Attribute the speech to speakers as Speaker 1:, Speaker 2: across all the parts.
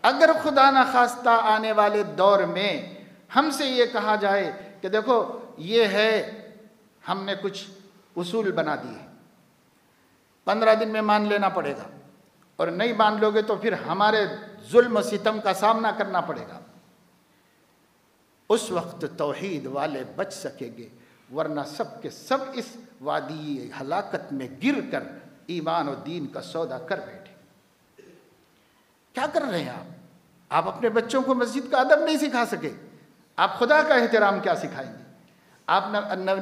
Speaker 1: اگر خدا نخواستہ آنے والے دور میں ہم سے یہ کہا جائے کہ دیکھو یہ ہے، ہم نے کچھ اصول بنا دیے، 15 دن میں مان لینا پڑے گا، اور نہیں مان لو گے تو پھر ہمارے ظلم و ستم کا سامنا کرنا پڑے گا، اس وقت توحید والے بچ سکیں گے، ورنہ سب کے سب اس وادی ہلاکت میں گر کر ایمان و دین کا سودا کر بیٹھے۔ کیا کر رہے ہیں آپ اپنے بچوں کو مسجد کا ادب نہیں سکھا سکے، آپ خدا کا احترام کیا سکھائیں گے؟ آپ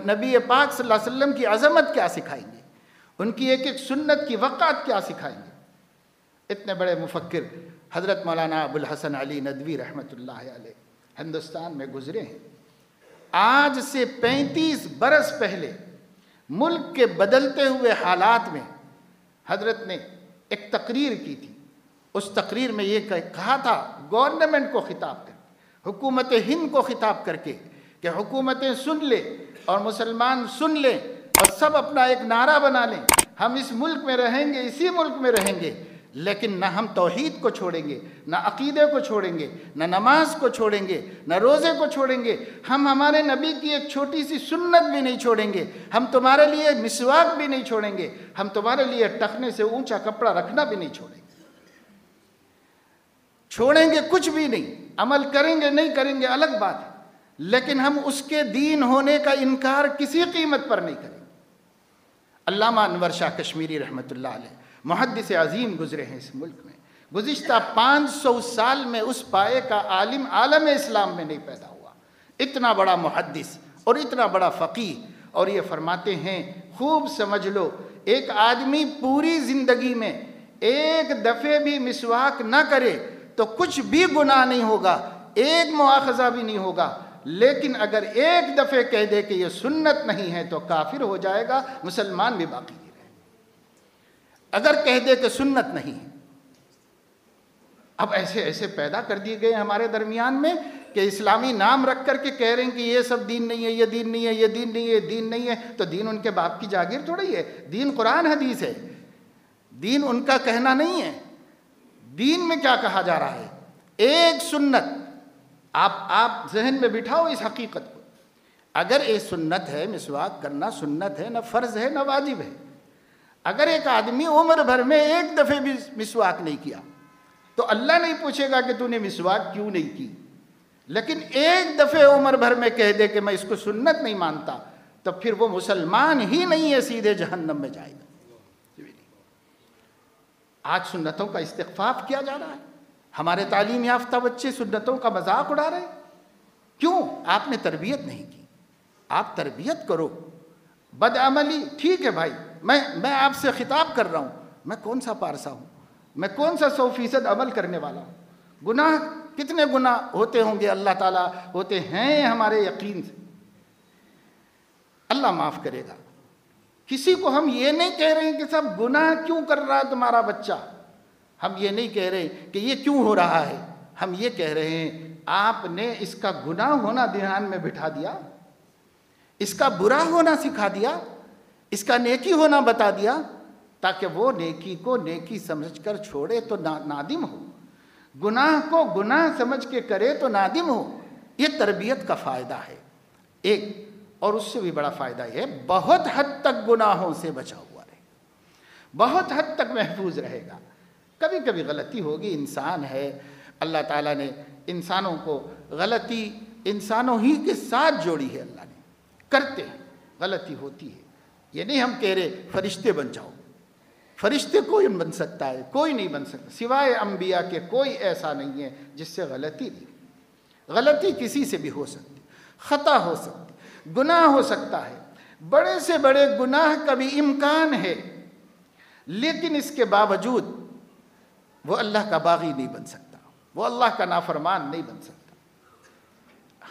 Speaker 1: نبی پاک صلی اللہ علیہ وسلم کی عظمت کیا سکھائیں گے؟ ان کی ایک ایک سنت کی وقعت کیا سکھائیں گے؟ اتنے بڑے مفکر حضرت مولانا ابو الحسن علی ندوی رحمۃ اللہ علیہ ہندوستان میں گزرے ہیں۔ آج سے 35 برس پہلے ملک کے بدلتے ہوئے حالات میں حضرت نے ایک تقریر کی تھی۔ اس تقریر میں یہ کہا تھا، گورنمنٹ کو خطاب کر کے، حکومت ہند کو خطاب کر کے، کہ حکومتیں سن لیں اور مسلمان سن لیں اور سب اپنا ایک نعرہ بنا لیں، ہم اس ملک میں رہیں گے، اسی ملک میں رہیں گے، لیکن نہ ہم توحید کو چھوڑیں گے، نہ عقیدے کو چھوڑیں گے، نہ نماز کو چھوڑیں گے، نہ روزے کو چھوڑیں گے، ہم ہمارے نبی کی ایک چھوٹی سی سنت بھی نہیں چھوڑیں گے، ہم تمہارے لیے مسواک بھی نہیں چھوڑیں گے، ہم تمہارے لیے ٹخنے سے اونچا کپڑا رکھنا بھی نہیں چھوڑیں گے، چھوڑیں گے کچھ بھی نہیں، عمل کریں گے نہیں کریں گے الگ بات ہے، لیکن ہم اس کے دین ہونے کا انکار کسی قیمت پر نہیں کریں گے۔ علامہ انور شاہ کشمیری رحمۃ اللہ علیہ محدث عظیم گزرے ہیں اس ملک میں، گزشتہ 500 سال میں اس پائے کا عالم عالم اسلام میں نہیں پیدا ہوا، اتنا بڑا محدث اور اتنا بڑا فقیہ، اور یہ فرماتے ہیں خوب سمجھ لو، ایک آدمی پوری زندگی میں ایک دفعے بھی مسواک نہ کرے تو کچھ بھی گناہ نہیں ہوگا، ایک مواخذہ بھی نہیں ہوگا، لیکن اگر ایک دفعے کہہ دے کہ یہ سنت نہیں ہے تو کافر ہو جائے گا، مسلمان بھی باقی نہیں رہے، اگر کہہ دے کہ سنت نہیں ہے۔ اب ایسے ایسے پیدا کر دیے گئے ہمارے درمیان میں کہ اسلامی نام رکھ کر کے کہہ رہے ہیں کہ یہ سب دین نہیں ہے، یہ دین نہیں ہے، یہ دین نہیں ہے، یہ دین نہیں ہے، تو دین ان کے باپ کی جاگیر تھوڑی ہے، دین قرآن حدیث ہے، دین ان کا کہنا نہیں ہے۔ دین میں کیا کہا جا رہا ہے؟ ایک سنت، آپ ذہن میں بٹھاؤ اس حقیقت کو، اگر ایک سنت ہے، مسواک کرنا سنت ہے، نہ فرض ہے نہ واجب ہے، اگر ایک آدمی عمر بھر میں ایک دفعے بھی مسواک نہیں کیا تو اللہ نہیں پوچھے گا کہ تو نے مسواک کیوں نہیں کی، لیکن ایک دفعے عمر بھر میں کہہ دے کہ میں اس کو سنت نہیں مانتا تو پھر وہ مسلمان ہی نہیں ہے، سیدھے جہنم میں جائے گا۔ آج سنتوں کا استخفاف کیا جا رہا ہے، ہمارے تعلیم یافتہ بچے سنتوں کا مذاق اڑا رہے ہیں۔ کیوں؟ آپ نے تربیت نہیں کی، آپ تربیت کرو۔ بدعملی ٹھیک ہے بھائی، میں آپ سے خطاب کر رہا ہوں، میں کون سا پارسا ہوں، میں کون سا 100% عمل کرنے والا ہوں؟ گناہ کتنے گناہ ہوتے ہوں گے، اللہ تعالیٰ ہوتے ہیں ہمارے یقین سے، اللہ معاف کرے گا۔ کسی کو ہم یہ نہیں کہہ رہے ہیں کہ صاحب گناہ کیوں کر رہا ہے تمہارا بچہ، ہم یہ نہیں کہہ رہے کہ یہ کیوں ہو رہا ہے، ہم یہ کہہ رہے ہیں آپ نے اس کا گناہ ہونا دھیان میں بٹھا دیا، اس کا برا ہونا سکھا دیا، اس کا نیکی ہونا بتا دیا، تاکہ وہ نیکی کو نیکی سمجھ کر چھوڑے تو نادم ہو، گناہ کو گناہ سمجھ کے کرے تو نادم ہو۔ یہ تربیت کا فائدہ ہے ایک، اور اس سے بھی بڑا فائدہ یہ ہے بہت حد تک گناہوں سے بچا ہوا رہے، بہت حد تک محفوظ رہے گا۔ کبھی کبھی غلطی ہوگی، انسان ہے، اللہ تعالیٰ نے انسانوں کو غلطی انسانوں ہی کے ساتھ جوڑی ہے، اللہ نے کرتے ہیں، غلطی ہوتی ہے، یہ نہیں ہم کہہ رہے فرشتے بن جاؤ، فرشتے کوئی بن سکتا ہے، کوئی نہیں بن سکتا سوائے انبیاء کے، کوئی ایسا نہیں ہے جس سے غلطی نہیں، غلطی کسی سے بھی ہو سکتی، خطا ہو سکتی، گناہ ہو سکتا ہے، بڑے سے بڑے گناہ کا بھی امکان ہے، لیکن اس کے باوجود وہ اللہ کا باغی نہیں بن سکتا، وہ اللہ کا نافرمان نہیں بن سکتا۔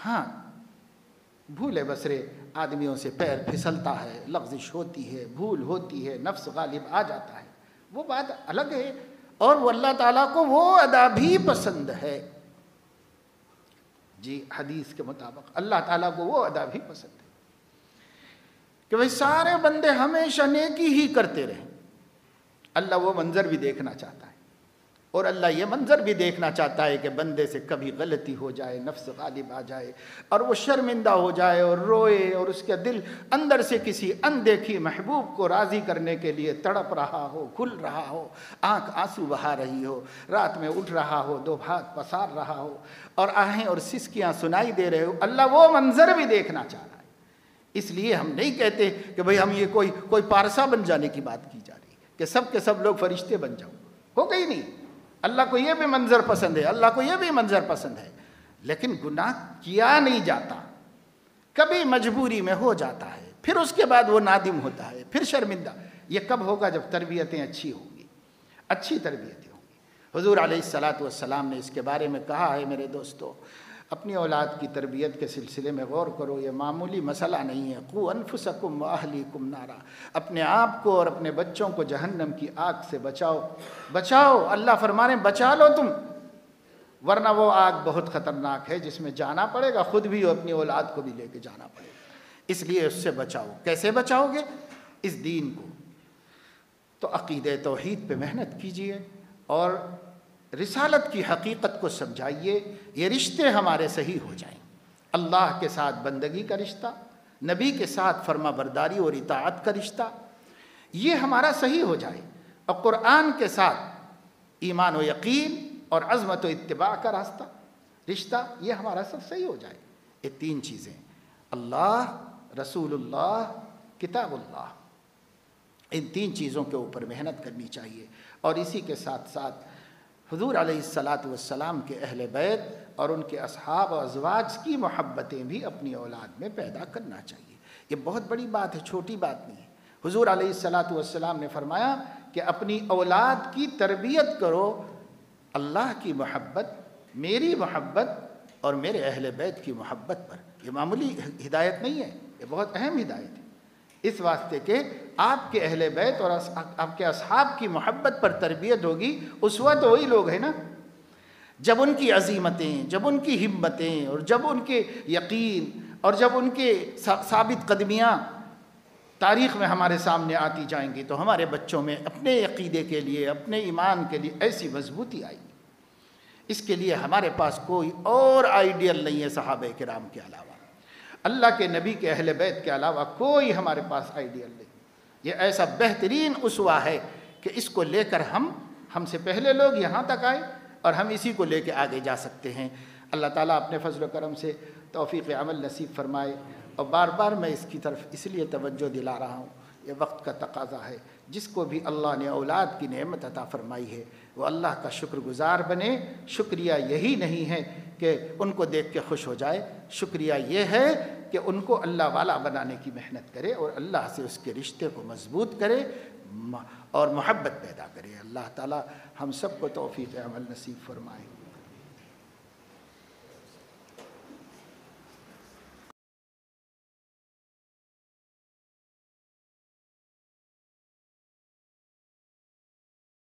Speaker 1: ہاں، بھولے بسرے آدمیوں سے پیر پھسلتا ہے، لغزش ہوتی ہے، بھول ہوتی ہے، نفس غالب آ جاتا ہے، وہ بات الگ ہے، اور وہ اللہ تعالیٰ کو وہ ادا بھی پسند ہے۔ جی، حدیث کے مطابق اللہ تعالیٰ کو وہ ادا بھی پسند ہے کہ بھئی سارے بندے ہمیشہ نیکی ہی کرتے رہیں، اللہ وہ منظر بھی دیکھنا چاہتا ہے۔ اور اللہ یہ منظر بھی دیکھنا چاہتا ہے کہ بندے سے کبھی غلطی ہو جائے، نفس غالب آ جائے اور وہ شرمندہ ہو جائے اور روئے، اور اس کا دل اندر سے کسی اندیکھی محبوب کو راضی کرنے کے لیے تڑپ رہا ہو، کھل رہا ہو، آنکھ آنسو بہا رہی ہو، رات میں اٹھ رہا ہو، دو ہاتھ پسار رہا ہو اور آہیں اور سسکیاں سنائی دے رہے ہو، اللہ وہ منظر بھی دیکھنا چاہ رہا ہے۔ اس لیے ہم نہیں کہتے کہ بھئی ہم یہ کوئی پارسا بن جانے کی بات کی جا رہی ہے کہ سب کے سب لوگ فرشتے بن جاؤ، ہوگا ہی نہیں۔ اللہ کو یہ بھی منظر پسند ہے، اللہ کو یہ بھی منظر پسند ہے، لیکن گناہ کیا نہیں جاتا، کبھی مجبوری میں ہو جاتا ہے، پھر اس کے بعد وہ نادم ہوتا ہے، پھر شرمندہ۔ یہ کب ہوگا؟ جب تربیتیں اچھی ہوں گی، اچھی تربیتیں ہوں گی۔ حضور علیہ السلام نے اس کے بارے میں کہا ہے میرے دوستو، اپنی اولاد کی تربیت کے سلسلے میں غور کرو، یہ معمولی مسئلہ نہیں ہے۔ قو انفسکم واہلیکم نارا، اپنے آپ کو اور اپنے بچوں کو جہنم کی آگ سے بچاؤ۔ اللہ فرما رہے ہیں بچا لو تم، ورنہ وہ آگ بہت خطرناک ہے جس میں جانا پڑے گا، خود بھی اور اپنی اولاد کو بھی لے کے جانا پڑے گا، اس لیے اس سے بچاؤ۔ کیسے بچاؤ گے؟ اس دین کو تو عقیدہ توحید پہ محنت کیجئے اور رسالت کی حقیقت کو سمجھائیے، یہ رشتے ہمارے صحیح ہو جائیں۔ اللہ کے ساتھ بندگی کا رشتہ، نبی کے ساتھ فرما برداری اور اطاعت کا رشتہ، یہ ہمارا صحیح ہو جائے، اور قرآن کے ساتھ ایمان و یقین اور عظمت و اتباع کا رشتہ یہ ہمارا سب صحیح ہو جائے۔ یہ تین چیزیں، اللہ، رسول اللہ، کتاب اللہ، ان تین چیزوں کے اوپر محنت کرنی چاہیے، اور اسی کے ساتھ ساتھ حضور علیہ السلام کے اہل بیت اور ان کے اصحاب و ازواج کی محبتیں بھی اپنی اولاد میں پیدا کرنا چاہیے۔ یہ بہت بڑی بات ہے، چھوٹی بات نہیں ہے۔ حضور علیہ السلام نے فرمایا کہ اپنی اولاد کی تربیت کرو اللہ کی محبت، میری محبت اور میرے اہل بیت کی محبت پر۔ یہ معمولی ہدایت نہیں ہے، یہ بہت اہم ہدایت ہے، اس واسطے کہ آپ کے اہل بیت اور آپ کے اصحاب کی محبت پر تربیت ہوگی۔ اسوہ تو وہی لوگ ہیں نا، جب ان کی عزیمتیں، جب ان کی ہمتیں، اور جب ان کے یقین اور جب ان کے ثابت قدمیاں تاریخ میں ہمارے سامنے آتی جائیں گی تو ہمارے بچوں میں اپنے عقیدے کے لیے، اپنے ایمان کے لیے ایسی مضبوطی آئے گی۔ اس کے لیے ہمارے پاس کوئی اور آئیڈیل نہیں ہے صحابہ کرام کے علاوہ، اللہ کے نبی کے اہل بیت کے علاوہ کوئی ہمارے پاس آئیڈیل نہیں۔ یہ ایسا بہترین اسوہ ہے کہ اس کو لے کر ہم سے پہلے لوگ یہاں تک آئے اور ہم اسی کو لے کے آگے جا سکتے ہیں۔ اللہ تعالیٰ اپنے فضل و کرم سے توفیق عمل نصیب فرمائے، اور بار بار میں اس کی طرف اس لیے توجہ دلا رہا ہوں، یہ وقت کا تقاضا ہے۔ جس کو بھی اللہ نے اولاد کی نعمت عطا فرمائی ہے وہ اللہ کا شکر گزار بنے۔ شکریہ یہی نہیں ہے کہ ان کو دیکھ کے خوش ہو جائے، شکریہ یہ ہے کہ ان کو اللہ والا بنانے کی محنت کرے اور اللہ سے اس کے رشتے کو مضبوط کرے اور محبت پیدا کرے۔ اللہ تعالی ہم سب کو توفیق عمل نصیب فرمائے۔